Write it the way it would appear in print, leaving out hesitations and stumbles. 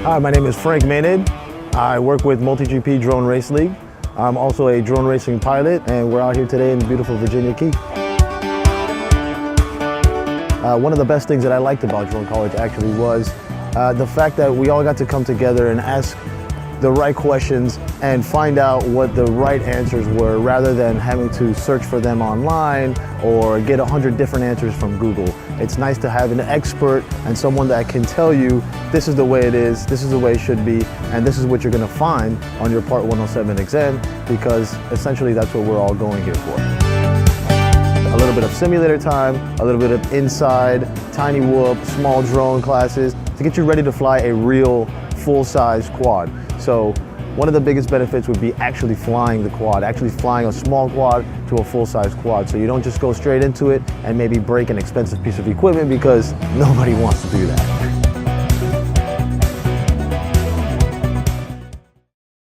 Hi, my name is Frank Mainade. I work with MultiGP Drone Race League. I'm also a drone racing pilot, and we're out here today in beautiful Virginia Key. One of the best things that I liked about Drone College actually was the fact that we all got to come together and ask the right questions and find out what the right answers were, rather than having to search for them online or get 100 different answers from Google. It's nice to have an expert and someone that can tell you this is the way it is, this is the way it should be, and this is what you're going to find on your Part 107 exam, because essentially that's what we're all going here for. A little bit of simulator time, a little bit of inside, tiny whoop, small drone classes to get you ready to fly a real full-size quad. So one of the biggest benefits would be actually flying the quad, actually flying a small quad to a full-size quad. So you don't just go straight into it and maybe break an expensive piece of equipment, because nobody wants to do that.